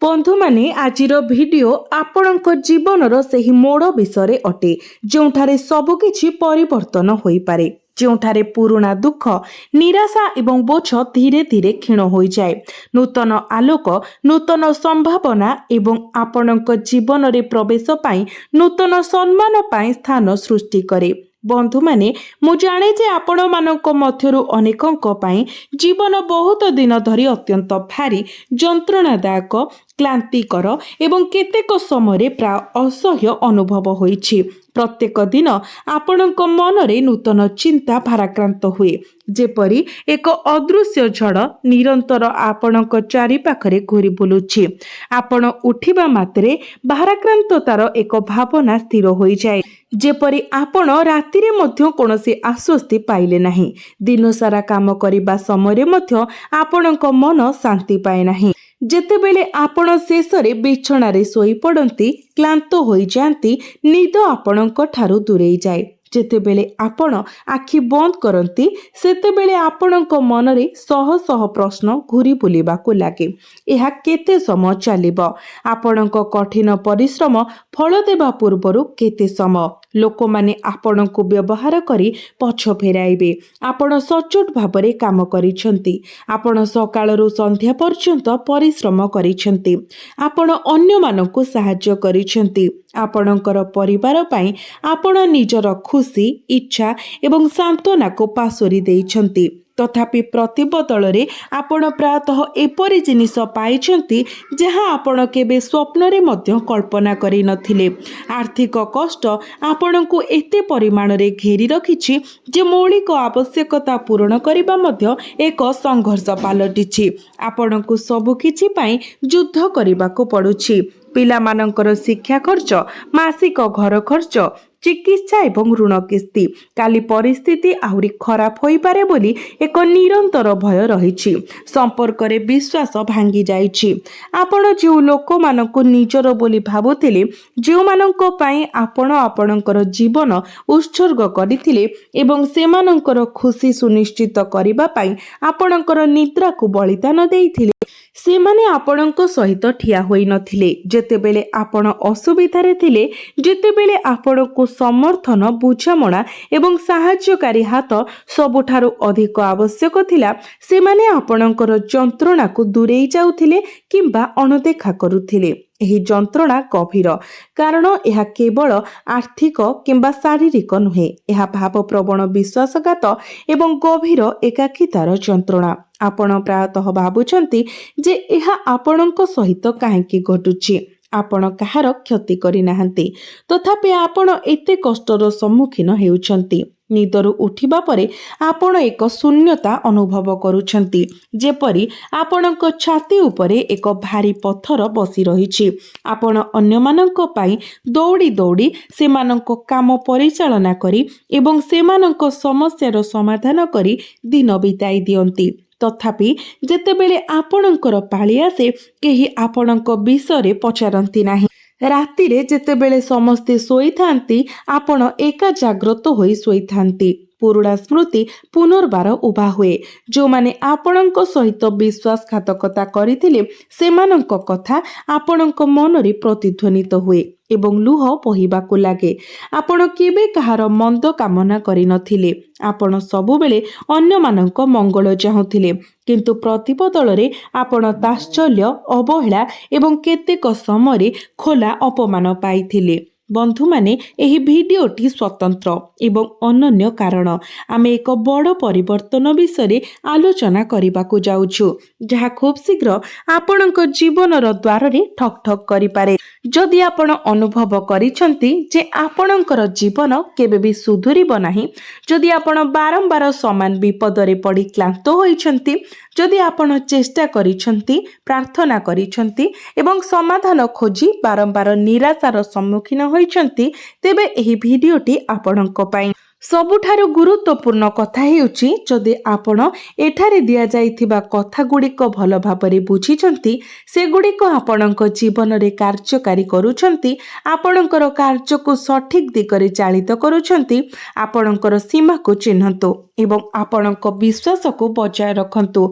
बंधु माने आजिर भिडियो आपणक जीवनर सेही मोड़ विषय अटे जोठारे सबकिछि परिवर्तन होई पारे, जोठारे पुराना दुख निराशा एवं बोझ धीरे धीरे क्षीण हो जाए। नूतन आलोक, नूतन संभावना एवं आपणक जीवन रे प्रवेश पाई नूतन सम्मान पाई स्थान सृष्टि करे। बंधु माने मु जाने जे आपण मानक मध्यरु अनेकंक पाई जीवन बहुत दिन धरी अत्यंत भारी, जंत्रणादायक, क्लांतिकर एवं केतेक समय प्राय असह्य अनुभव होइछि। प्रत्येक दिन आपणक मनरे नूतन चिंता भाराक्रांत हुए, जेपरी एक अदृश्य झड़ निरंतर आपणक चारि पाखरे घूरी बुलुछि। आपण उठिबा मात्रे भाराक्रांततार एक भावना स्थिर होई जाए, जेपरी आपण रातिरे मध्य कोनोसी आश्वस्ति पाइले नाही। दिन सारा काम करिबा समय मध्य आपणक मन शांति पाए नाही। जेतेबेले आपण शेषरे बिछणारे सोई पड़ती, क्लांत होई जाती, निद आपणक ठारू दूरेई जाए। जेतेबेले आपण आखि बंद करती, सेतेबेले आपणक मनरे शह शह प्रश्न घूरी बुलिबाकु लागे। एहा केते समय चलिबो? आपणक कठिन परिश्रम फल देबा पूर्वरु केते समय लोक माने आपणकु व्यवहार करी पछ फेराइबे? आपण सचोट भाबरे काम करिसंती, आपण सकाळरू संध्या पर्यंत परिश्रम करिसंती, आपण अन्य मानकु सहाय्य करिसंती, आपणकर परिवार पाई आपण निजर खुशी, इच्छा एवं सांत्वना को पासोरी देइछंती। तथापि प्रतिबदल रे आपण प्रायतः एपरी जिनिस पाइछंती जहाँ आपण केबे स्वप्न रे मध्य कल्पना करि नथिले। आर्थिक कष्ट आपणकु एते परिमाण रे घेरी रखिछि जे मौलिक आवश्यकता पूर्ण करिबा मध्य एक संघर्ष पालटिछि। आपणकु सब किछि पाई युद्ध करिबाकु पडुछि। पिला मानकर शिक्षा खर्च, मासिक घर खर्च, चिकित्सा एवं ऋण किस्ती। काली परिस्थिति आहुरी खराब होई पारे बोली एक निरंतर भय रहिछि। संपर्क रे विश्वास भांगी जाइछि। आपण जे लोक मानकु निजर बोली भाबुथिले, जे मानक पई आपण आपणकर जीवन उत्सर्ग करिथिले एवं सेमानकर खुशी सुनिश्चित करिबा पई आपणकर निद्रा को बलिदान देइथिले, सेमाने आपणक सहित ठिया होई नथिले। जेतेबेले आपण असुविधारे थिले, जेतेबेले आपणको समर्थन, बुझामणा एवं साहाय्यकारी हाथ सबुठारु अधिक आवश्यक थिला, सेमाने आपणकर जंत्रणा को दूरेई जाउथिले किंबा अणदेखा करुथिले। एही जंत्रणा गभीर, कारण यह केवल आर्थिक किंबा शारीरिक नुहे, यह भावप्रवण विश्वासघात एवं गभीर एकाकीतार जंत्रणा। आपण प्रायतः भाबुछंती जे यह आपणक सहित काहेकि घटुछि। आपण कहार क्षति करि नाहंती, तथापि आपण एते कष्टर सम्मुखीन हेउछंती। निदरु उठिबा परे आपण एक शून्यता अनुभव करुछंती, जेपरी आपणक छाती उपरे एक भारी पत्थर बसी रहिछि। आपण अन्यमानक पाई दौड़ी दौड़ी सेमानक काम परिचालना करी एवं सेमानक समस्यार समाधान करी दिन बिताई दियंती। तथापि जेतेबेले आपणकर पाଳି आसे, केही आपणक विषय पचारंती नाही। रातिरे जेतेबेले समस्ते सोईथांती, आपण एका जाग्रत होई सोईथांती। पुरुणा स्मृति पुनर्बार उभा हुए। जो माने आपणक सहित विश्वासघातकता करिथिले, सेमानक कथा आपणक मनरे प्रतिध्वनित हुए एवं लुह बहिबाकु लागे। आपण केबे कहार मंद कामना करि नथिले, आपण सबुबेले अन्य मानक मंगल चाहुथिले, किंतु प्रतिबदल रे आपण ताश्चल्य, अवहेला एवं केतेक समय खोला अपमान पाइथिले। बंधु माने एही भिडियोटी स्वतंत्र एवं अनन्य, कारण आमे एक बड़ परिवर्तन विषय आलोचना करिबाकु जाउछु, जहा खूब शीघ्र आपणक जीवनर द्वार रे ठक ठक करि पारे। जदि आपण अनुभव करिसंती जे आपणकर जीवन केबे भी सुधुरिब नाही, जदि आपण बारंबार समान विपद रे पड़ी क्लांत होइछंती, जदि आपण चेष्टा करिसंती, प्रार्थना करिसंती एवं समाधान खोजी बारंबार निराशार सम्मुखीन होइछंती, तेबे एही भिडियोटी आपणक पई। ସବୁଠାରୁ ଗୁରୁତ୍ୱପୂର୍ଣ୍ଣ କଥା ହେଉଛି ଯଦି ଆପଣ ଏଠାରେ ଦିଆଯାଇଥିବା କଥାଗୁଡ଼ିକ ଭଲ ଭାବରେ ବୁଝିଛନ୍ତି, ସେଗୁଡ଼ିକ ଆପଣଙ୍କ ଜୀବନରେ କାର୍ଯ୍ୟକାରୀ କରୁଛନ୍ତି, ଆପଣଙ୍କର କାର୍ଯ୍ୟକୁ ସଠିକ୍ ଦିଗରେ ଚାଳିତ କରୁଛନ୍ତି, ଆପଣଙ୍କର ସୀମାକୁ ଚିହ୍ନନ୍ତୁ ଏବଂ ଆପଣଙ୍କ ବିଶ୍ୱାସକୁ ବଜାୟ ରଖନ୍ତୁ।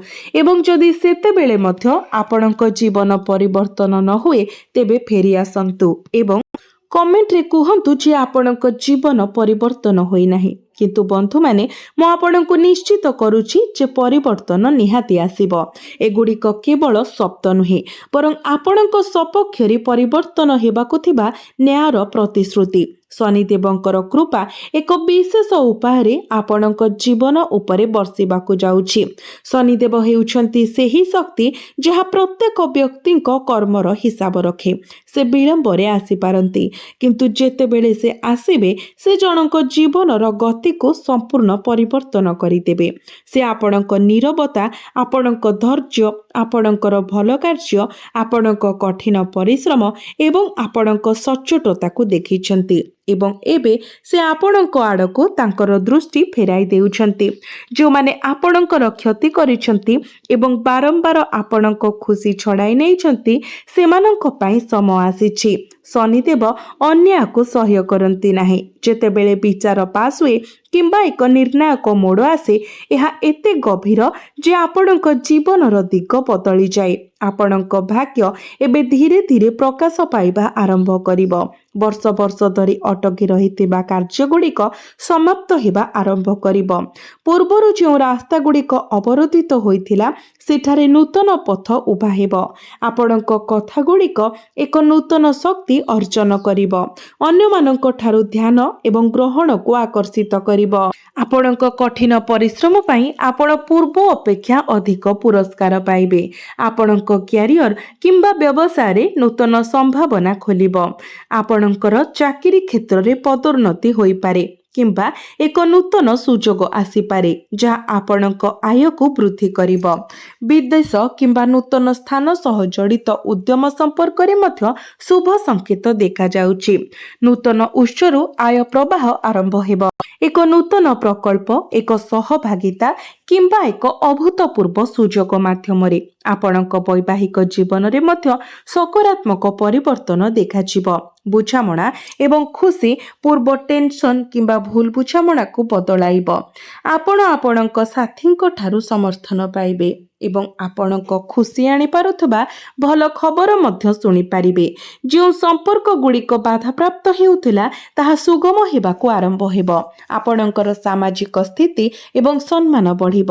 ଏବଂ ଯଦି ସେତେବେଳେ ମଧ୍ୟ ଆପଣଙ୍କ ଜୀବନ ପରିବର୍ତ୍ତନ ନ ହୁଏ, ତେବେ ଫେରି ଆସନ୍ତୁ ଏବଂ କମେଣ୍ଟରେ କୁହନ୍ତୁ ଯେ ଆପଣଙ୍କ ଜୀବନ ପରିବର୍ତ୍ତନ ହୋଇନାହିଁ। କିନ୍ତୁ ବନ୍ଧୁମାନେ, ମୁଁ ଆପଣଙ୍କୁ ନିଶ୍ଚିତ କରୁଛି ଯେ ପରିବର୍ତ୍ତନ ନିହାତି ଆସିବ। ଏଗୁଡ଼ିକ କେବଳ ଶବ୍ଦ ନୁହେଁ, ବରଂ ଆପଣଙ୍କ ସପକ୍ଷରେ ପରିବର୍ତ୍ତନ ହେବାକୁ ଥିବା ନ୍ୟାୟର ପ୍ରତିଶ୍ରୁତି। ଶନିଦେବଙ୍କର କୃପା ଏକ ବିଶେଷ ଉପାୟରେ ଆପଣଙ୍କ ଜୀବନ ଉପରେ ବର୍ଷିବାକୁ ଯାଉଛି। ଶନିଦେବ ହେଉଛନ୍ତି ସେହି ଶକ୍ତି ଯାହା ପ୍ରତ୍ୟେକ ବ୍ୟକ୍ତିଙ୍କ କର୍ମର ହିସାବ ରଖେ। ସେ ବିଳମ୍ବରେ ଆସିପାରନ୍ତି, କିନ୍ତୁ ଯେତେବେଳେ ସେ ଆସିବେ, ସେ ଜଣଙ୍କ ଜୀବନର ଗତିକୁ ସମ୍ପୂର୍ଣ୍ଣ ପରିବର୍ତ୍ତନ କରିଦେବେ। ସେ ଆପଣଙ୍କ ନୀରବତା, ଆପଣଙ୍କ ଧୈର୍ଯ୍ୟ, ଆପଣଙ୍କର ଭଲ କାର୍ଯ୍ୟ, ଆପଣଙ୍କ କଠିନ ପରିଶ୍ରମ ଏବଂ ଆପଣଙ୍କ ସଚ୍ଚୋଟତାକୁ ଦେଖିଛନ୍ତି ଏବଂ ଏବେ ସେ ଆପଣଙ୍କ ଆଡ଼କୁ ତାଙ୍କର ଦୃଷ୍ଟି ଫେରାଇ ଦେଉଛନ୍ତି। ଯେଉଁମାନେ ଆପଣଙ୍କର କ୍ଷତି କରିଛନ୍ତି ଏବଂ ବାରମ୍ବାର ଆପଣଙ୍କ ଖୁସି ଛଡ଼ାଇ ନେଇଛନ୍ତି, ସେମାନଙ୍କ ପାଇଁ ସମୟ ଆସିଛି। ଶନିଦେବ ଅନ୍ୟାୟକୁ ସହ୍ୟ କରନ୍ତି ନାହିଁ। ଯେତେବେଳେ ବିଚାର ପାସ୍ ହୁଏ କିମ୍ବା ଏକ ନିର୍ଣ୍ଣାୟକ ମୋଡ଼ ଆସେ, ଏହା ଏତେ ଗଭୀର ଯେ ଆପଣଙ୍କ ଜୀବନର ଦିଗ ବଦଳିଯାଏ। ଆପଣଙ୍କ ଭାଗ୍ୟ ଏବେ ଧୀରେ ଧୀରେ ପ୍ରକାଶ ପାଇବା ଆରମ୍ଭ କରିବ। ବର୍ଷ ବର୍ଷ ଧରି ଅଟକି ରହିଥିବା କାର୍ଯ୍ୟଗୁଡ଼ିକ ସମାପ୍ତ ହେବା ଆରମ୍ଭ କରିବ। ପୂର୍ବରୁ ଯେଉଁ ରାସ୍ତାଗୁଡ଼ିକ ଅବରୋଧିତ ହୋଇଥିଲା, ସେଠାରେ ନୂତନ ପଥ ଉଭା ହେବ। ଆପଣଙ୍କ କଥାଗୁଡ଼ିକ ଏକ ନୂତନ ଶକ୍ତି ଅର୍ଜନ କରିବ, ଅନ୍ୟମାନଙ୍କ ଠାରୁ ଧ୍ୟାନ ଏବଂ ଗ୍ରହଣକୁ ଆକର୍ଷିତ କରିବ। ଆପଣଙ୍କ କଠିନ ପରିଶ୍ରମ ପାଇଁ ଆପଣ ପୂର୍ବ ଅପେକ୍ଷା ଅଧିକ ପୁରସ୍କାର ପାଇବେ। ଆପଣଙ୍କ କ୍ୟାରିୟର କିମ୍ବା ବ୍ୟବସାୟରେ ନୂତନ ସମ୍ଭାବନା ଖୋଲିବ। ଆପଣଙ୍କର ଚାକିରି କ୍ଷେତ୍ରରେ ପଦୋନ୍ନତି ହୋଇପାରେ କିମ୍ବା ଏକ ନୂତନ ସୁଯୋଗ ଆସିପାରେ ଯାହା ଆପଣଙ୍କ ଆୟକୁ ବୃଦ୍ଧି କରିବ। ବିଦେଶ କିମ୍ବା ନୂତନ ସ୍ଥାନ ସହ ଜଡ଼ିତ ଉଦ୍ୟମ ସମ୍ପର୍କରେ ମଧ୍ୟ ଶୁଭ ସଂକେତ ଦେଖାଯାଉଛି। ନୂତନ ଉତ୍ସରୁ ଆୟ ପ୍ରବାହ ଆରମ୍ଭ ହେବ। ଏକ ନୂତନ ପ୍ରକଳ୍ପ, ଏକ ସହଭାଗିତା କିମ୍ବା ଏକ ଅଭୂତପୂର୍ବ ସୁଯୋଗ ମାଧ୍ୟମରେ ଆପଣଙ୍କ ବୈବାହିକ ଜୀବନରେ ମଧ୍ୟ ସକାରାତ୍ମକ ପରିବର୍ତ୍ତନ ଦେଖାଯିବ। ବୁଝାମଣା ଏବଂ ଖୁସି ପୂର୍ବ ଟେନସନ୍ କିମ୍ବା ଭୁଲ ବୁଝାମଣାକୁ ବଦଳାଇବ। ଆପଣ ଆପଣଙ୍କ ସାଥୀଙ୍କ ଠାରୁ ସମର୍ଥନ ପାଇବେ ଏବଂ ଆପଣଙ୍କ ଖୁସି ଆଣିପାରୁଥିବା ଭଲ ଖବର ମଧ୍ୟ ଶୁଣିପାରିବେ। ଯେଉଁ ସମ୍ପର୍କଗୁଡ଼ିକ ବାଧାପ୍ରାପ୍ତ ହେଉଥିଲା, ତାହା ସୁଗମ ହେବାକୁ ଆରମ୍ଭ ହେବ। ଆପଣଙ୍କର ସାମାଜିକ ସ୍ଥିତି ଏବଂ ସମ୍ମାନ ବଢ଼ିବ।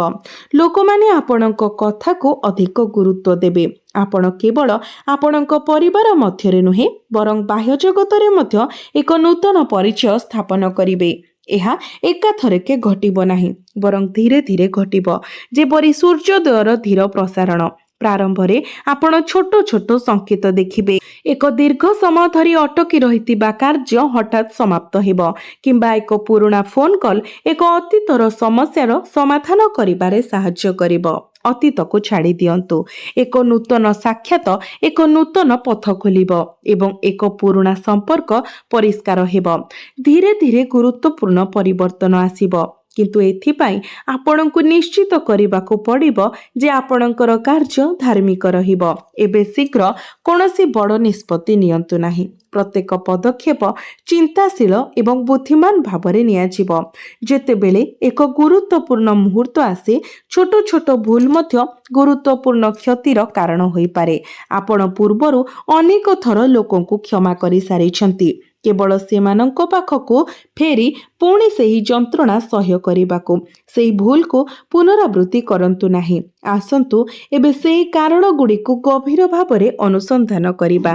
ଲୋକମାନେ ଆପଣଙ୍କ କଥାକୁ ଅଧିକ ଗୁରୁତ୍ୱ ଦେବେ। ଆପଣ କେବଳ ଆପଣଙ୍କ ପରିବାର ମଧ୍ୟରେ ନୁହେଁ, ବରଂ ବାହ୍ୟ ଜଗତରେ ମଧ୍ୟ ଏକ ନୂତନ ପରିଚୟ ସ୍ଥାପନ କରିବେ। ଏହା ଏକାଥରକେ ଘଟିବ ନାହିଁ, ବରଂ ଧୀରେ ଧୀରେ ଘଟିବ, ଯେପରି ସୂର୍ଯ୍ୟୋଦୟର ଧୀର ପ୍ରସାରଣ। ପ୍ରାରମ୍ଭରେ ଆପଣ ଛୋଟ ଛୋଟ ସଂକେତ ଦେଖିବେ। ଏକ ଦୀର୍ଘ ସମୟ ଧରି ଅଟକି ରହିଥିବା କାର୍ଯ୍ୟ ହଠାତ୍ ସମାପ୍ତ ହେବ, କିମ୍ବା ଏକ ପୁରୁଣା ଫୋନ୍ କଲ୍ ଏକ ଅତୀତର ସମସ୍ୟାର ସମାଧାନ କରିବାରେ ସାହାଯ୍ୟ କରିବ। ଅତୀତକୁ ଛାଡ଼ି ଦିଅନ୍ତୁ। ଏକ ନୂତନ ସାକ୍ଷାତ ଏକ ନୂତନ ପଥ ଖୋଲିବ ଏବଂ ଏକ ପୁରୁଣା ସମ୍ପର୍କ ପରିଷ୍କାର ହେବ। ଧୀରେ ଧୀରେ ଗୁରୁତ୍ୱପୂର୍ଣ୍ଣ ପରିବର୍ତ୍ତନ ଆସିବ, କିନ୍ତୁ ଏଥିପାଇଁ ଆପଣଙ୍କୁ ନିଶ୍ଚିତ କରିବାକୁ ପଡ଼ିବ ଯେ ଆପଣଙ୍କର କାର୍ଯ୍ୟ ଧାର୍ମିକ ରହିବ। ଏବେ ଶୀଘ୍ର କୌଣସି ବଡ଼ ନିଷ୍ପତ୍ତି ନିଅନ୍ତୁ ନାହିଁ। ପ୍ରତ୍ୟେକ ପଦକ୍ଷେପ ଚିନ୍ତାଶୀଳ ଏବଂ ବୁଦ୍ଧିମାନ ଭାବରେ ନିଆଯିବ। ଯେତେବେଳେ ଏକ ଗୁରୁତ୍ୱପୂର୍ଣ୍ଣ ମୁହୂର୍ତ୍ତ ଆସେ, ଛୋଟ ଛୋଟ ଭୁଲ ମଧ୍ୟ ଗୁରୁତ୍ୱପୂର୍ଣ୍ଣ କ୍ଷତିର କାରଣ ହୋଇପାରେ। ଆପଣ ପୂର୍ବରୁ ଅନେକ ଥର ଲୋକଙ୍କୁ କ୍ଷମା କରିସାରିଛନ୍ତି, କେବଳ ସେମାନଙ୍କ ପାଖକୁ ଫେରି ପୁଣି ସେହି ଯନ୍ତ୍ରଣା ସହ୍ୟ କରିବାକୁ। ସେହି ଭୁଲକୁ ପୁନରାବୃତ୍ତି କରନ୍ତୁ ନାହିଁ। ଆସନ୍ତୁ ଏବେ ସେହି କାରଣଗୁଡ଼ିକୁ ଗଭୀର ଭାବରେ ଅନୁସନ୍ଧାନ କରିବା,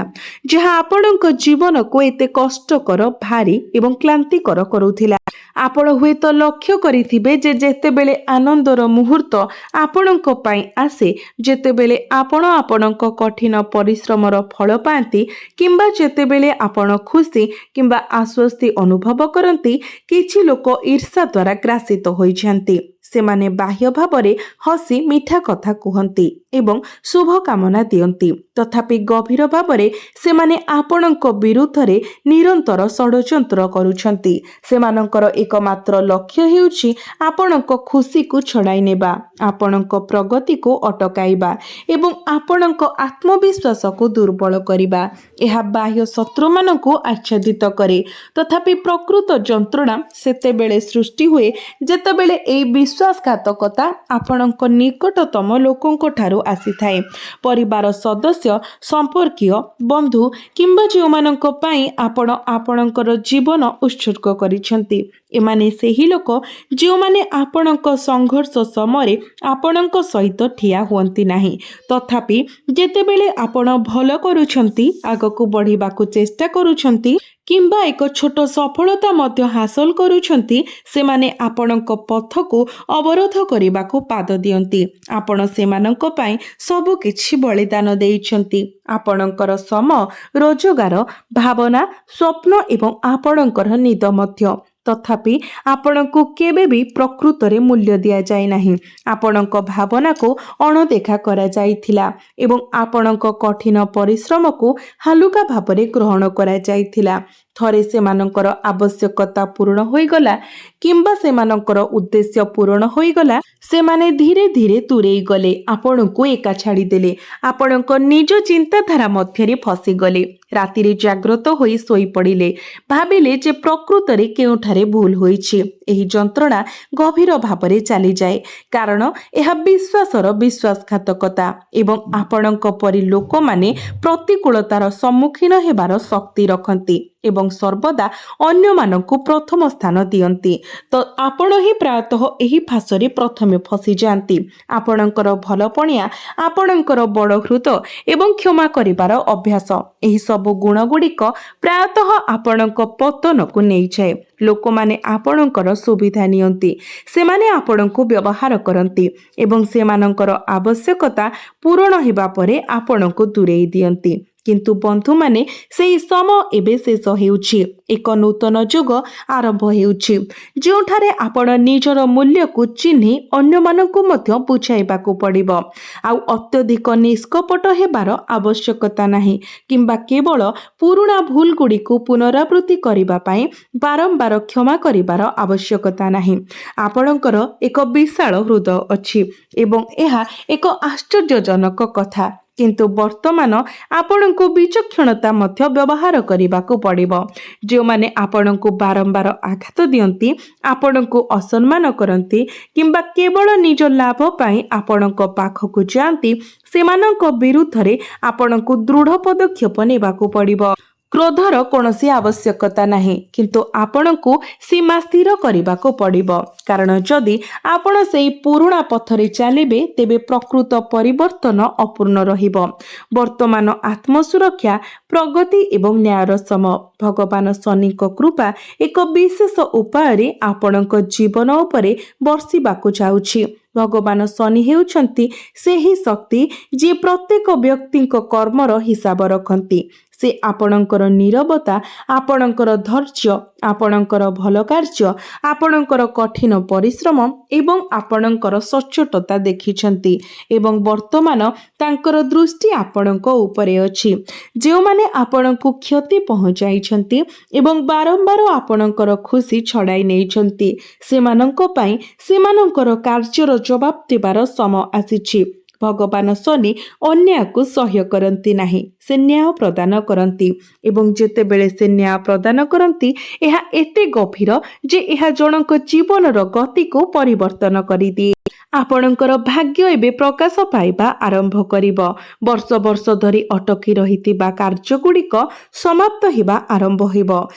ଯାହା ଆପଣଙ୍କ ଜୀବନକୁ ଏତେ କଷ୍ଟକର, ଭାରୀ ଏବଂ କ୍ଳାନ୍ତିକର କରୁଥିଲା। ଆପଣ ହୁଏତ ଲକ୍ଷ୍ୟ କରିଥିବେ ଯେ ଯେତେବେଳେ ଆନନ୍ଦର ମୁହୂର୍ତ୍ତ ଆପଣଙ୍କ ପାଇଁ ଆସେ, ଯେତେବେଳେ ଆପଣ ଆପଣଙ୍କ କଠିନ ପରିଶ୍ରମର ଫଳ ପାଆନ୍ତି କିମ୍ବା ଯେତେବେଳେ ଆପଣ ଖୁସି କିମ୍ବା ଆଶ୍ୱସ୍ତି ଅନୁଭବ କରନ୍ତି, କିଛି ଲୋକ ଈର୍ଷା ଦ୍ୱାରା ଗ୍ରାସିତ ହୋଇଯାନ୍ତି। ସେମାନେ ବାହ୍ୟ ଭାବରେ ହସି ମିଠା କଥା କୁହନ୍ତି ଏବଂ ଶୁଭକାମନା ଦିଅନ୍ତି, ତଥାପି ଗଭୀର ଭାବରେ ସେମାନେ ଆପଣଙ୍କ ବିରୁଦ୍ଧରେ ନିରନ୍ତର ଷଡ଼ଯନ୍ତ୍ର କରୁଛନ୍ତି। ସେମାନଙ୍କର ଏକମାତ୍ର ଲକ୍ଷ୍ୟ ହେଉଛି ଆପଣଙ୍କ ଖୁସିକୁ ଛଡ଼ାଇ ନେବା, ଆପଣଙ୍କ ପ୍ରଗତିକୁ ଅଟକାଇବା ଏବଂ ଆପଣଙ୍କ ଆତ୍ମବିଶ୍ୱାସକୁ ଦୁର୍ବଳ କରିବା। ଏହା ବାହ୍ୟ ଶତ୍ରୁମାନଙ୍କୁ ଆଚ୍ଛାଦିତ କରେ, ତଥାପି ପ୍ରକୃତ ଯନ୍ତ୍ରଣା ସେତେବେଳେ ସୃଷ୍ଟି ହୁଏ ଯେତେବେଳେ ଏହି ବିଶ୍ୱାସଘାତକତା ଆପଣଙ୍କ ନିକଟତମ ଲୋକଙ୍କ ଠାରୁ ଆସିଥାଏ। ପରିବାର ସଦସ୍ୟ, ସମ୍ପର୍କୀୟ, ବନ୍ଧୁ କିମ୍ବା ଯେଉଁମାନଙ୍କ ପାଇଁ ଆପଣ ଆପଣଙ୍କର ଜୀବନ ଉତ୍ସର୍ଗ କରିଛନ୍ତି। ଏମାନେ ସେହି ଲୋକ ଯେଉଁମାନେ ଆପଣଙ୍କ ସଂଘର୍ଷ ସମୟରେ ଆପଣଙ୍କ ସହିତ ଠିଆ ହୁଅନ୍ତି ନାହିଁ, ତଥାପି ଯେତେବେଳେ ଆପଣ ଭଲ କରୁଛନ୍ତି, ଆଗକୁ ବଢ଼ିବାକୁ ଚେଷ୍ଟା କରୁଛନ୍ତି କିମ୍ବା ଏକ ଛୋଟ ସଫଳତା ମଧ୍ୟ ହାସଲ କରୁଛନ୍ତି, ସେମାନେ ଆପଣଙ୍କ ପଥକୁ ଅବରୋଧ କରିବାକୁ ପାଦ ଦିଅନ୍ତି। ଆପଣ ସେମାନଙ୍କ ପାଇଁ ସବୁ କିଛି ବଳିଦାନ ଦେଇଛନ୍ତି, ଆପଣଙ୍କର ସମୟ, ରୋଜଗାର, ଭାବନା, ସ୍ୱପ୍ନ ଏବଂ ଆପଣଙ୍କର ନିଦ ମଧ୍ୟ। ତଥାପି ଆପଣଙ୍କୁ କେବେ ବି ପ୍ରକୃତରେ ମୂଲ୍ୟ ଦିଆଯାଇ ନାହିଁ। ଆପଣଙ୍କ ଭାବନାକୁ ଅଣଦେଖା କରାଯାଇଥିଲା ଏବଂ ଆପଣଙ୍କ କଠିନ ପରିଶ୍ରମକୁ ହାଲୁକା ଭାବରେ ଗ୍ରହଣ କରାଯାଇଥିଲା। ଥରେ ସେମାନଙ୍କର ଆବଶ୍ୟକତା ପୂରଣ ହୋଇଗଲା କିମ୍ବା ସେମାନଙ୍କର ଉଦ୍ଦେଶ୍ୟ ପୂରଣ ହୋଇଗଲା, ସେମାନେ ଧୀରେ ଧୀରେ ଦୂରେଇ ଗଲେ, ଆପଣଙ୍କୁ ଏକା ଛାଡ଼ିଦେଲେ, ଆପଣଙ୍କ ନିଜ ଚିନ୍ତାଧାରା ମଧ୍ୟରେ ଫସିଗଲେ। ରାତିରେ ଜାଗ୍ରତ ହୋଇ ଶୋଇପଡ଼ିଲେ, ଭାବିଲେ ଯେ ପ୍ରକୃତରେ କେଉଁଠାରେ ଭୁଲ ହୋଇଛି। ଏହି ଯନ୍ତ୍ରଣା ଗଭୀର ଭାବରେ ଚାଲିଯାଏ କାରଣ ଏହା ବିଶ୍ୱାସର ବିଶ୍ୱାସଘାତକତା ଏବଂ ଆପଣଙ୍କ ପରି ଲୋକମାନେ ପ୍ରତିକୂଳତାର ସମ୍ମୁଖୀନ ହେବାର ଶକ୍ତି ରଖନ୍ତି ଏବଂ ସର୍ବଦା ଅନ୍ୟମାନଙ୍କୁ ପ୍ରଥମ ସ୍ଥାନ ଦିଅନ୍ତି। ତ ଆପଣ ହିଁ ପ୍ରାୟତଃ ଏହି ଫାଶରେ ପ୍ରଥମେ ଫସିଯାଆନ୍ତି। ଆପଣଙ୍କର ଭଲପଣିଆ, ଆପଣଙ୍କର ବଡ଼ ହୃଦ ଏବଂ କ୍ଷମା କରିବାର ଅଭ୍ୟାସ, ଏହି ସବୁ ଗୁଣଗୁଡ଼ିକ ପ୍ରାୟତଃ ଆପଣଙ୍କ ପତନକୁ ନେଇଯାଏ। ଲୋକମାନେ ଆପଣଙ୍କର ସୁବିଧା ନିଅନ୍ତି, ସେମାନେ ଆପଣଙ୍କୁ ବ୍ୟବହାର କରନ୍ତି ଏବଂ ସେମାନଙ୍କର ଆବଶ୍ୟକତା ପୂରଣ ହେବା ପରେ ଆପଣଙ୍କୁ ଦୂରେଇ ଦିଅନ୍ତି। କିନ୍ତୁ ବନ୍ଧୁମାନେ, ସେହି ସମୟ ଏବେ ଶେଷ ହେଉଛି। ଏକ ନୂତନ ଯୁଗ ଆରମ୍ଭ ହେଉଛି ଯେଉଁଠାରେ ଆପଣ ନିଜର ମୂଲ୍ୟକୁ ଚିହ୍ନି ଅନ୍ୟମାନଙ୍କୁ ମଧ୍ୟ ବୁଝାଇବାକୁ ପଡ଼ିବ। ଆଉ ଅତ୍ୟଧିକ ନିଷ୍କପଟ ହେବାର ଆବଶ୍ୟକତା ନାହିଁ କିମ୍ବା କେବଳ ପୁରୁଣା ଭୁଲଗୁଡ଼ିକୁ ପୁନରାବୃତ୍ତି କରିବା ପାଇଁ ବାରମ୍ବାର କ୍ଷମା କରିବାର ଆବଶ୍ୟକତା ନାହିଁ। ଆପଣଙ୍କର ଏକ ବିଶାଳ ହୃଦୟ ଅଛି ଏବଂ ଏହା ଏକ ଆଶ୍ଚର୍ଯ୍ୟଜନକ କଥା, କିନ୍ତୁ ବର୍ତ୍ତମାନ ଆପଣଙ୍କୁ ବିଚକ୍ଷଣତା ମଧ୍ୟ ବ୍ୟବହାର କରିବାକୁ ପଡ଼ିବ। ଯେଉଁମାନେ ଆପଣଙ୍କୁ ବାରମ୍ବାର ଆଘାତ ଦିଅନ୍ତି, ଆପଣଙ୍କୁ ଅସମ୍ମାନ କରନ୍ତି କିମ୍ବା କେବଳ ନିଜ ଲାଭ ପାଇଁ ଆପଣଙ୍କ ପାଖକୁ ଯାଆନ୍ତି, ସେମାନଙ୍କ ବିରୁଦ୍ଧରେ ଆପଣଙ୍କୁ ଦୃଢ଼ ପଦକ୍ଷେପ ନେବାକୁ ପଡ଼ିବ। କ୍ରୋଧର କୌଣସି ଆବଶ୍ୟକତା ନାହିଁ, କିନ୍ତୁ ଆପଣଙ୍କୁ ସୀମା ସ୍ଥିର କରିବାକୁ ପଡ଼ିବ, କାରଣ ଯଦି ଆପଣ ସେହି ପୁରୁଣା ପଥରେ ଚାଲିବେ, ତେବେ ପ୍ରକୃତ ପରିବର୍ତ୍ତନ ଅପୂର୍ଣ୍ଣ ରହିବ। ବର୍ତ୍ତମାନ ଆତ୍ମସୁରକ୍ଷା, ପ୍ରଗତି ଏବଂ ନ୍ୟାୟର ସମୟ। ଭଗବାନ ଶନିଙ୍କ କୃପା ଏକ ବିଶେଷ ଉପାୟରେ ଆପଣଙ୍କ ଜୀବନ ଉପରେ ବର୍ଷିବାକୁ ଯାଉଛି। ଭଗବାନ ଶନି ହେଉଛନ୍ତି ସେହି ଶକ୍ତି ଯିଏ ପ୍ରତ୍ୟେକ ବ୍ୟକ୍ତିଙ୍କ କର୍ମର ହିସାବ ରଖନ୍ତି। ସେ ଆପଣଙ୍କର ନୀରବତା, ଆପଣଙ୍କର ଧୈର୍ଯ୍ୟ, ଆପଣଙ୍କର ଭଲ କାର୍ଯ୍ୟ, ଆପଣଙ୍କର କଠିନ ପରିଶ୍ରମ ଏବଂ ଆପଣଙ୍କର ସଚ୍ଚୋଟତା ଦେଖିଛନ୍ତି ଏବଂ ବର୍ତ୍ତମାନ ତାଙ୍କର ଦୃଷ୍ଟି ଆପଣଙ୍କ ଉପରେ ଅଛି। ଯେଉଁମାନେ ଆପଣଙ୍କୁ କ୍ଷତି ପହଞ୍ଚାଇଛନ୍ତି ଏବଂ ବାରମ୍ବାର ଆପଣଙ୍କର ଖୁସି ଛଡ଼ାଇ ନେଇଛନ୍ତି, ସେମାନଙ୍କ ପାଇଁ ସେମାନଙ୍କର କାର୍ଯ୍ୟର ଜବାବ ଦେବାର ସମୟ ଆସିଛି। ଭଗବାନ ଶନି ଅନ୍ୟାୟକୁ ସହ୍ୟ କରନ୍ତି ନାହିଁ, ସେ ନ୍ୟାୟ ପ୍ରଦାନ କରନ୍ତି ଏବଂ ଯେତେବେଳେ ସେ ନ୍ୟାୟ ପ୍ରଦାନ କରନ୍ତି, ଏହା ଏତେ ଗଭୀର ଯେ ଏହା ଜଣଙ୍କ ଜୀବନର ଗତିକୁ ପରିବର୍ତ୍ତନ କରିଦିଏ। ଆପଣଙ୍କର ଭାଗ୍ୟ ଏବେ ପ୍ରକାଶ ପାଇବା ଆରମ୍ଭ କରିବ। ବର୍ଷ ବର୍ଷ ଧରି ଅଟକି ରହିଥିବା କାର୍ଯ୍ୟଗୁଡ଼ିକ ସମାପ୍ତ ହେବା ଆରମ୍ଭ ହେବ।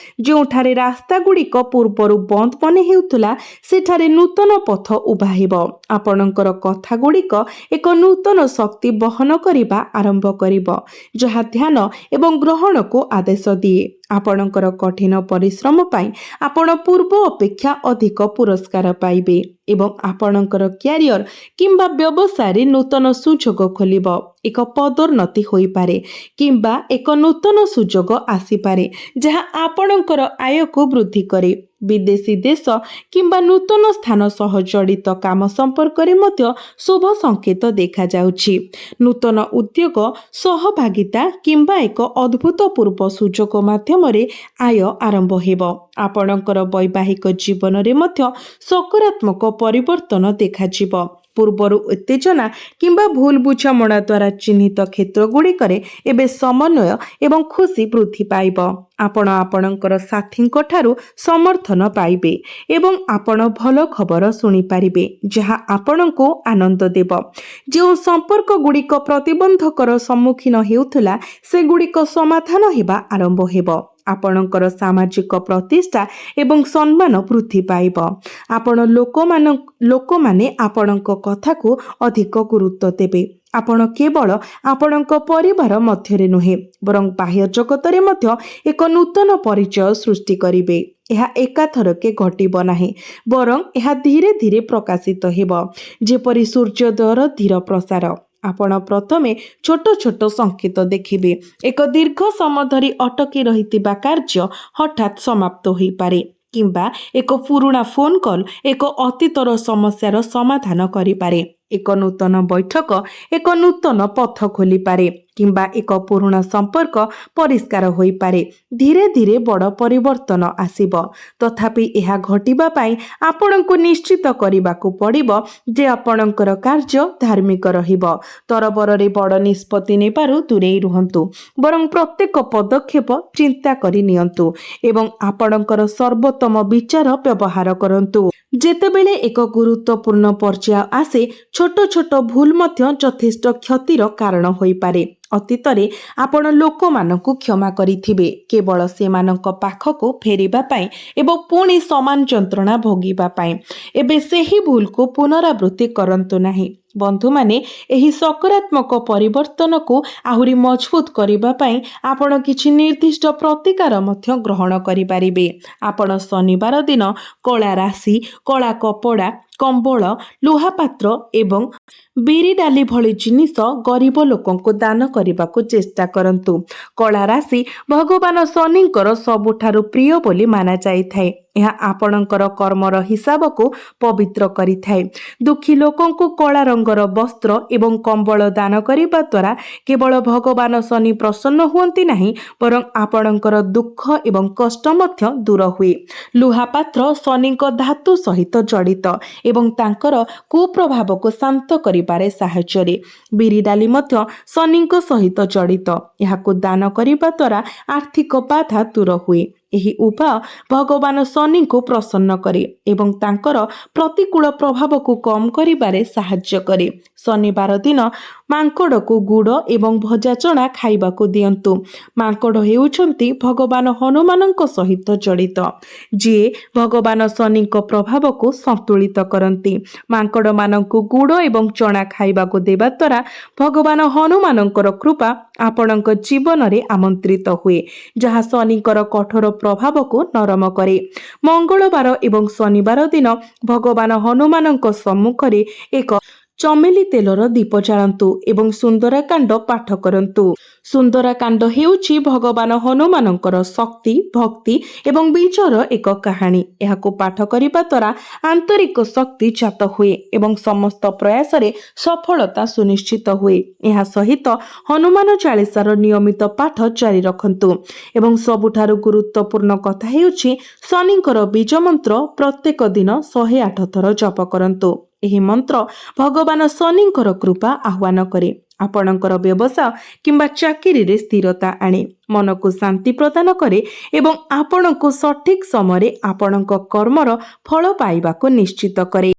ଯେଉଁଠାରେ ରାସ୍ତାଗୁଡ଼ିକ ପୂର୍ବରୁ ବନ୍ଦ ମନେ ହେଉଥିଲା, ସେଠାରେ ନୂତନ ପଥ ଉଭା ହେବ। ଆପଣଙ୍କର କଥାଗୁଡ଼ିକ ଏକ ନୂତନ ଶକ୍ତି ବହନ କରିବା ଆରମ୍ଭ କରିବ, ଯାହା ଧ୍ୟାନ ଏବଂ ଗ୍ରହଣକୁ ଆଦେଶ ଦିଏ। ଆପଣଙ୍କର କଠିନ ପରିଶ୍ରମ ପାଇଁ ଆପଣ ପୂର୍ବ ଅପେକ୍ଷା ଅଧିକ ପୁରସ୍କାର ପାଇବେ ଏବଂ ଆପଣଙ୍କର କ୍ୟାରିୟର କିମ୍ବା ବ୍ୟବସାୟରେ ନୂତନ ସୁଯୋଗ ଖୋଲିବ। ଏକ ପଦୋନ୍ନତି ହୋଇପାରେ କିମ୍ବା ଏକ ନୂତନ ସୁଯୋଗ ଆସିପାରେ ଯାହା ଆପଣଙ୍କର ଆୟକୁ ବୃଦ୍ଧି କରେ। ବିଦେଶୀ ଦେଶ କିମ୍ବା ନୂତନ ସ୍ଥାନ ସହ ଜଡ଼ିତ କାମ ସମ୍ପର୍କରେ ମଧ୍ୟ ଶୁଭ ସଂକେତ ଦେଖାଯାଉଛି। ନୂତନ ଉଦ୍ୟୋଗ, ସହଭାଗିତା କିମ୍ବା ଏକ ଅଦ୍ଭୁତପୂର୍ବ ସୁଯୋଗ ମାଧ୍ୟମରେ ଆୟ ଆରମ୍ଭ ହେବ। ଆପଣଙ୍କର ବୈବାହିକ ଜୀବନରେ ମଧ୍ୟ ସକାରାତ୍ମକ ପରିବର୍ତ୍ତନ ଦେଖାଯିବ। ପୂର୍ବରୁ ଉତ୍ତେଜନା କିମ୍ବା ଭୁଲ ବୁଝାମଣା ଦ୍ୱାରା ଚିହ୍ନିତ କ୍ଷେତ୍ରଗୁଡ଼ିକରେ ଏବେ ସମନ୍ୱୟ ଏବଂ ଖୁସି ବୃଦ୍ଧି ପାଇବ। ଆପଣ ଆପଣଙ୍କର ସାଥୀଙ୍କ ଠାରୁ ସମର୍ଥନ ପାଇବେ ଏବଂ ଆପଣ ଭଲ ଖବର ଶୁଣିପାରିବେ ଯାହା ଆପଣଙ୍କୁ ଆନନ୍ଦ ଦେବ। ଯେଉଁ ସମ୍ପର୍କଗୁଡ଼ିକ ପ୍ରତିବନ୍ଧକର ସମ୍ମୁଖୀନ ହେଉଥିଲା ସେଗୁଡ଼ିକ ସମାଧାନ ହେବା ଆରମ୍ଭ ହେବ। ଆପଣଙ୍କର ସାମାଜିକ ପ୍ରତିଷ୍ଠା ଏବଂ ସମ୍ମାନ ବୃଦ୍ଧି ପାଇବ। ଲୋକମାନେ ଆପଣଙ୍କ କଥାକୁ ଅଧିକ ଗୁରୁତ୍ୱ ଦେବେ। ଆପଣ କେବଳ ଆପଣଙ୍କ ପରିବାର ମଧ୍ୟରେ ନୁହେଁ ବରଂ ବାହ୍ୟ ଜଗତରେ ମଧ୍ୟ ଏକ ନୂତନ ପରିଚୟ ସୃଷ୍ଟି କରିବେ। ଏହା ଏକାଥରକେ ଘଟିବ ନାହିଁ ବରଂ ଏହା ଧୀରେ ଧୀରେ ପ୍ରକାଶିତ ହେବ ଯେପରି ସୂର୍ଯ୍ୟୋଦୟର ଧୀର ପ୍ରସାର। ଆପଣ ପ୍ରଥମେ ଛୋଟ ଛୋଟ ସଂକେତ ଦେଖିବେ। ଏକ ଦୀର୍ଘ ସମୟ ଧରି ଅଟକି ରହିଥିବା କାର୍ଯ୍ୟ ହଠାତ୍ ସମାପ୍ତ ହୋଇପାରେ କିମ୍ବା ଏକ ପୁରୁଣା ଫୋନ୍ କଲ୍ ଏକ ଅତୀତର ସମସ୍ୟାର ସମାଧାନ କରିପାରେ। ଏକ ନୂତନ ବୈଠକ ଏକ ନୂତନ ପଥ ଖୋଲିପାରେ କିମ୍ବା ଏକ ପୁରୁଣା ସମ୍ପର୍କ ପରିଷ୍କାର ହୋଇପାରେ। ଧୀରେ ଧୀରେ ବଡ଼ ପରିବର୍ତ୍ତନ ଆସିବ। ତଥାପି ଏହା ଘଟିବା ପାଇଁ ଆପଣଙ୍କୁ ନିଶ୍ଚିତ କରିବାକୁ ପଡ଼ିବ ଯେ ଆପଣଙ୍କର କାର୍ଯ୍ୟ ଧାର୍ମିକ ରହିବ। ତରବରରେ ବଡ଼ ନିଷ୍ପତ୍ତି ନେବାରୁ ଦୂରେଇ ରୁହନ୍ତୁ ବରଂ ପ୍ରତ୍ୟେକ ପଦକ୍ଷେପ ଚିନ୍ତା କରି ନିଅନ୍ତୁ ଏବଂ ଆପଣଙ୍କର ସର୍ବୋତ୍ତମ ବିଚାର ବ୍ୟବହାର କରନ୍ତୁ। ଯେତେବେଳେ ଏକ ଗୁରୁତ୍ୱପୂର୍ଣ୍ଣ ପର୍ଯ୍ୟାୟ ଆସେ ଛୋଟ ଛୋଟ ଭୁଲ ମଧ୍ୟ ଯଥେଷ୍ଟ କ୍ଷତିର କାରଣ ହୋଇପାରେ। ଅତୀତରେ ଆପଣ ଲୋକମାନଙ୍କୁ କ୍ଷମା କରିଥିବେ କେବଳ ସେମାନଙ୍କ ପାଖକୁ ଫେରିବା ପାଇଁ ଏବଂ ପୁଣି ସମାନ ଯନ୍ତ୍ରଣା ଭୋଗିବା ପାଇଁ। ଏବେ ସେହି ଭୁଲକୁ ପୁନରାବୃତ୍ତି କରନ୍ତୁ ନାହିଁ। ବନ୍ଧୁମାନେ, ଏହି ସକାରାତ୍ମକ ପରିବର୍ତ୍ତନକୁ ଆହୁରି ମଜବୁତ କରିବା ପାଇଁ ଆପଣ କିଛି ନିର୍ଦ୍ଦିଷ୍ଟ ପ୍ରତିକାର ମଧ୍ୟ ଗ୍ରହଣ କରିପାରିବେ। ଆପଣ ଶନିବାର ଦିନ କଳା ରାଶି, କଳା କପଡ଼ା, କମ୍ବଳ, ଲୁହାପାତ୍ର ଏବଂ ବିରି ଡାଲି ଭଳି ଜିନିଷ ଗରିବ ଲୋକଙ୍କୁ ଦାନ କରିବାକୁ ଚେଷ୍ଟା କରନ୍ତୁ। କଳା ରାଶି ଭଗବାନ ଶନିଙ୍କର ସବୁଠାରୁ ପ୍ରିୟ ବୋଲି ମାନାଯାଇଥାଏ। ଏହା ଆପଣଙ୍କର କର୍ମର ହିସାବକୁ ପବିତ୍ର କରିଥାଏ। ଦୁଃଖୀ ଲୋକଙ୍କୁ କଳା ରଙ୍ଗର ବସ୍ତ୍ର ଏବଂ କମ୍ବଳ ଦାନ କରିବା ଦ୍ୱାରା କେବଳ ଭଗବାନ ଶନି ପ୍ରସନ୍ନ ହୁଅନ୍ତି ନାହିଁ ବରଂ ଆପଣଙ୍କର ଦୁଃଖ ଏବଂ କଷ୍ଟ ମଧ୍ୟ ଦୂର ହୁଏ। ଲୁହାପାତ୍ର ଶନିଙ୍କ ଧାତୁ ସହିତ ଜଡ଼ିତ ଏବଂ ତାଙ୍କର କୁପ୍ରଭାବକୁ ଶାନ୍ତ କରିବାରେ ସାହାଯ୍ୟରେ। ବିରି ଡାଲି ମଧ୍ୟ ଶନିଙ୍କ ସହିତ ଜଡ଼ିତ। ଏହାକୁ ଦାନ କରିବା ଦ୍ୱାରା ଆର୍ଥିକ ବାଧା ଦୂର ହୁଏ। ଏହି ଉପାୟ ଭଗବାନ ଶନିଙ୍କୁ ପ୍ରସନ୍ନ କରେ ଏବଂ ତାଙ୍କର ପ୍ରତିକୂଳ ପ୍ରଭାବକୁ କମ୍ କରିବାରେ ସାହାଯ୍ୟ କରେ। ଶନିବାର ଦିନ ମାଙ୍କଡ଼କୁ ଗୁଡ଼ ଏବଂ ଭଜା ଚଣା ଖାଇବାକୁ ଦିଅନ୍ତୁ। ମାଙ୍କଡ଼ ହେଉଛନ୍ତି ଭଗବାନ ହନୁମାନଙ୍କ ସହିତ ଜଡ଼ିତ ଯିଏ ଭଗବାନ ଶନିଙ୍କ ପ୍ରଭାବକୁ ସନ୍ତୁଳିତ କରନ୍ତି। ମାଙ୍କଡ଼ମାନଙ୍କୁ ଗୁଡ଼ ଏବଂ ଚଣା ଖାଇବାକୁ ଦେବା ଦ୍ୱାରା ଭଗବାନ ହନୁମାନଙ୍କର କୃପା ଆପଣଙ୍କ ଜୀବନରେ ଆମନ୍ତ୍ରିତ ହୁଏ ଯାହା ଶନିଙ୍କର କଠୋର ପ୍ରଭାବକୁ ନରମ କରେ। ମଙ୍ଗଳବାର ଏବଂ ଶନିବାର ଦିନ ଭଗବାନ ହନୁମାନଙ୍କ ସମ୍ମୁଖରେ ଏକ ଚମେଲି ତେଲର ଦୀପ ଜାଳନ୍ତୁ ଏବଂ ସୁନ୍ଦରକାଣ୍ଡ ପାଠ କରନ୍ତୁ। ସୁନ୍ଦରକାଣ୍ଡ ହେଉଛି ଭଗବାନ ହନୁମାନଙ୍କର ଶକ୍ତି, ଭକ୍ତି ଏବଂ ବିଜୟର ଏକ କାହାଣୀ। ଏହାକୁ ପାଠ କରିବା ଦ୍ୱାରା ଆନ୍ତରିକ ଶକ୍ତି ଜାତ ହୁଏ ଏବଂ ସମସ୍ତ ପ୍ରୟାସରେ ସଫଳତା ସୁନିଶ୍ଚିତ ହୁଏ। ଏହା ସହିତ ହନୁମାନ ଚାଳିଶାର ନିୟମିତ ପାଠ ଜାରି ରଖନ୍ତୁ ଏବଂ ସବୁଠାରୁ ଗୁରୁତ୍ୱପୂର୍ଣ୍ଣ କଥା ହେଉଛି ଶନିଙ୍କର ବୀଜ ମନ୍ତ୍ର ପ୍ରତ୍ୟେକ ଦିନ 108 ଥର ଜପ କରନ୍ତୁ। ଏହି ମନ୍ତ୍ର ଭଗବାନ ଶନିଙ୍କର କୃପା ଆହ୍ୱାନ କରେ, ଆପଣଙ୍କର ବ୍ୟବସାୟ କିମ୍ବା ଚାକିରିରେ ସ୍ଥିରତା ଆଣେ, ମନକୁ ଶାନ୍ତି ପ୍ରଦାନ କରେ ଏବଂ ଆପଣଙ୍କୁ ସଠିକ୍ ସମୟରେ ଆପଣଙ୍କ କର୍ମର ଫଳ ପାଇବାକୁ ନିଶ୍ଚିତ କରେ।